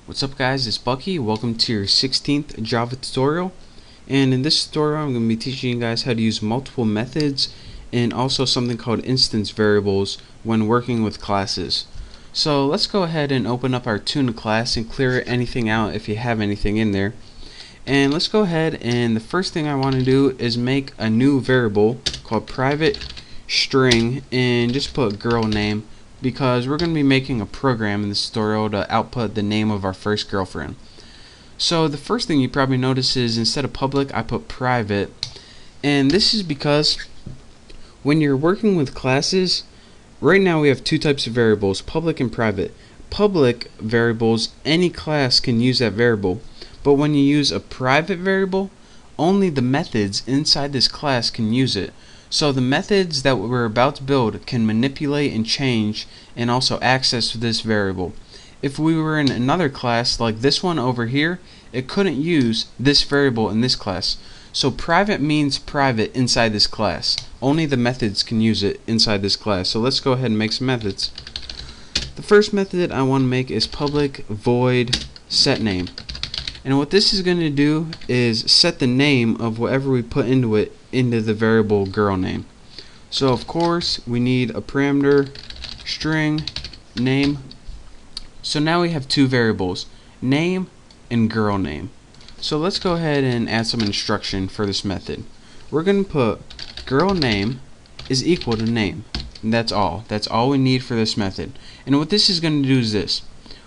What's up guys, it's Bucky. Welcome to your 16th Java tutorial. And in this tutorial I'm going to be teaching you guys how to use multiple methods and also something called instance variables when working with classes. So let's go ahead and open up our Tuna class and clear anything out if you have anything in there. And let's go ahead, and the first thing I want to do is make a new variable called private string and just put girl name, because we're going to be making a program in this tutorial to output the name of our first girlfriend. So the first thing you probably notice is instead of public I put private, and this is because when you're working with classes, right now we have two types of variables, public and private. Public variables, any class can use that variable, but when you use a private variable, only the methods inside this class can use it. So the methods that we're about to build can manipulate and change and also access this variable. If we were in another class like this one over here, it couldn't use this variable in this class. So private means private inside this class. Only the methods can use it inside this class. So let's go ahead and make some methods. The first method I want to make is public void set name. And what this is going to do is set the name of whatever we put into it into the variable girl name. So of course we need a parameter string name. So now we have two variables, name and girl name. So let's go ahead and add some instruction for this method. We're going to put girl name is equal to name, and that's all we need for this method. And what this is going to do is this: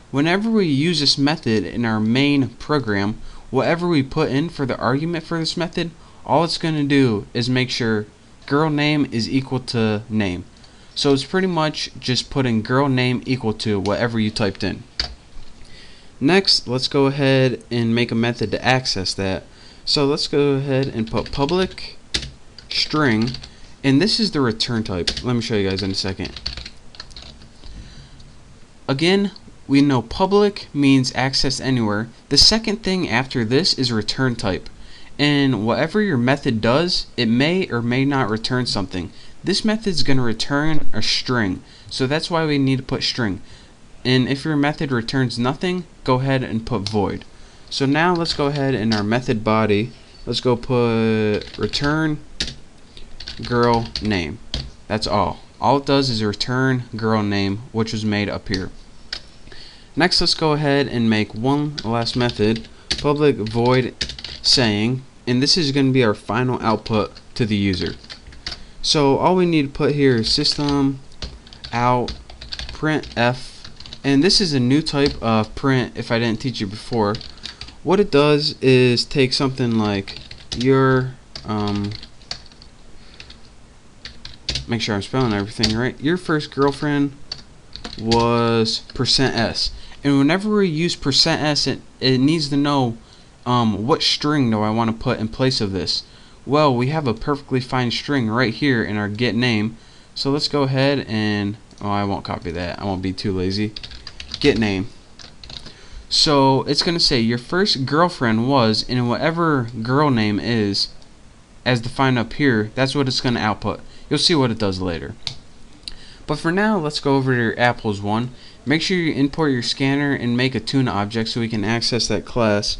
whenever we use this method in our main program, whatever we put in for the argument for this method, all it's going to do is make sure girl name is equal to name. So it's pretty much just putting girl name equal to whatever you typed in. Next, let's go ahead and make a method to access that. So let's go ahead and put public string, and this is the return type. Let me show you guys in a second. Again, we know public means access anywhere. The second thing after this is return type. And whatever your method does, it may or may not return something. This method is going to return a string, so that's why we need to put string. And if your method returns nothing, go ahead and put void. So now let's go ahead in our method body, let's go put return girl name. That's all it does is return girl name, which was made up here. Next, let's go ahead and make one last method, public void saying, and this is going to be our final output to the user. So all we need to put here is system out printf, and this is a new type of print if I didn't teach you before. What it does is take something like your make sure I'm spelling everything right, your first girlfriend was %s, and whenever we use %s, it needs to know what string do I want to put in place of this. Well, we have a perfectly fine string right here in our get name, so let's go ahead and I won't copy that, I won't be too lazy. Get name. So it's going to say your first girlfriend was, and whatever girl name is as defined up here, that's what it's going to output. You'll see what it does later. But for now, let's go over to your apples one. Make sure you import your scanner and make a tuna object so we can access that class.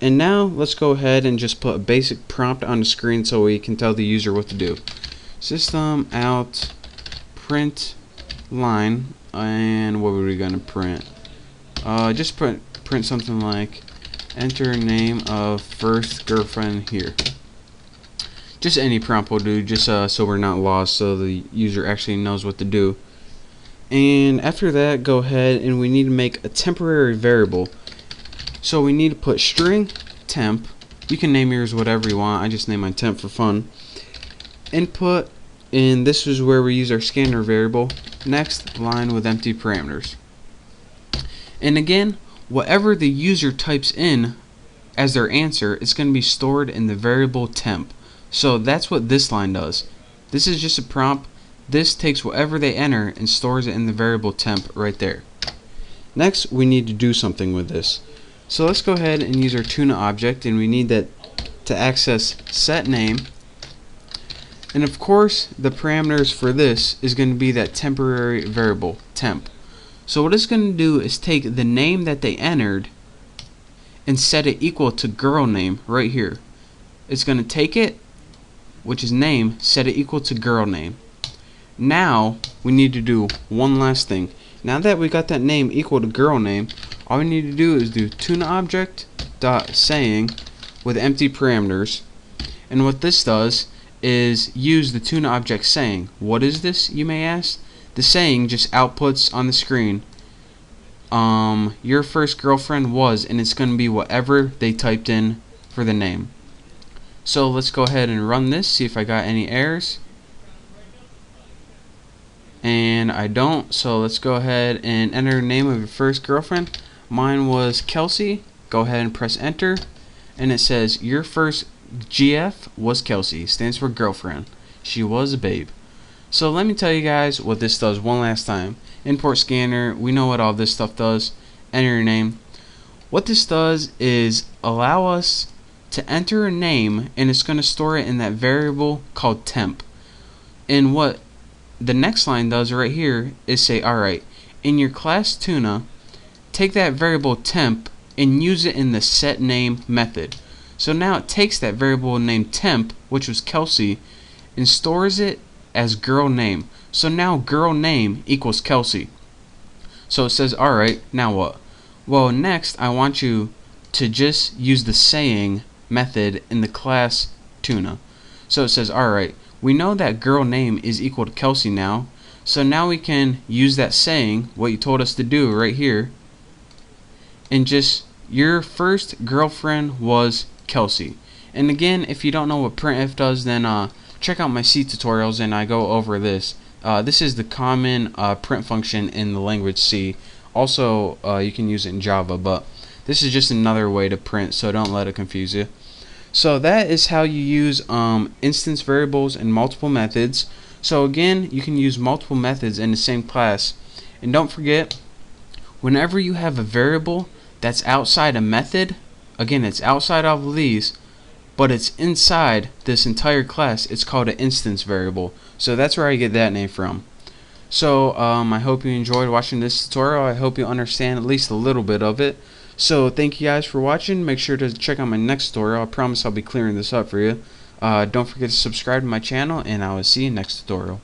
And now let's go ahead and just put a basic prompt on the screen so we can tell the user what to do. System out print line, and what were we gonna print? Just print something like enter name of first girlfriend here. Just any prompt will do, just so we're not lost, so the user actually knows what to do. And after that, go ahead and we need to make a temporary variable. So we need to put string temp. You can name yours whatever you want. I just name mine temp for fun. Input, and this is where we use our scanner variable. Next line with empty parameters. And again, whatever the user types in as their answer, it's going to be stored in the variable temp. So that's what this line does. This is just a prompt. This takes whatever they enter and stores it in the variable temp right there. Next, we need to do something with this. So let's go ahead and use our tuna object, and we need that to access set name. And of course, the parameters for this is going to be that temporary variable temp. So what it's going to do is take the name that they entered and set it equal to girl name right here. It's going to take it, which is name, set it equal to girl name. Now we need to do one last thing. Now that we got that name equal to girl name, all we need to do is do tuna object dot saying with empty parameters. And what this does is use the tuna object saying. What is this, you may ask? The saying just outputs on the screen your first girlfriend was, and it's going to be whatever they typed in for the name. So let's go ahead and run this, see if I got any errors. And I don't, so let's go ahead and enter the name of your first girlfriend. Mine was Kelsey. Go ahead and press enter, and it says your first GF was Kelsey, stands for girlfriend. She was a babe. So let me tell you guys what this does one last time. Import scanner, we know what all this stuff does. Enter your name. What this does is allow us to enter a name, and it's going to store it in that variable called temp. And what the next line does right here is say, alright, in your class tuna, take that variable temp and use it in the set name method. So now it takes that variable named temp, which was Kelsey, and stores it as girl name. So now girl name equals Kelsey. So it says, alright, now what? Well, next I want you to just use the saying method in the class tuna. So it says, alright, we know that girl name is equal to Kelsey now. So now we can use that saying, what you told us to do right here, and just your first girlfriend was Kelsey. And again, if you don't know what printf does, then check out my C tutorials and I go over this. This is the common print function in the language C. Also, you can use it in Java, but this is just another way to print, so don't let it confuse you. So that is how you use instance variables and multiple methods. So again, you can use multiple methods in the same class. And don't forget, whenever you have a variable that's outside a method, again, it's outside all of these, but it's inside this entire class, it's called an instance variable. So that's where I get that name from. So I hope you enjoyed watching this tutorial. I hope you understand at least a little bit of it. So thank you guys for watching. Make sure to check out my next tutorial. I promise I'll be clearing this up for you. Don't forget to subscribe to my channel, and I will see you next tutorial.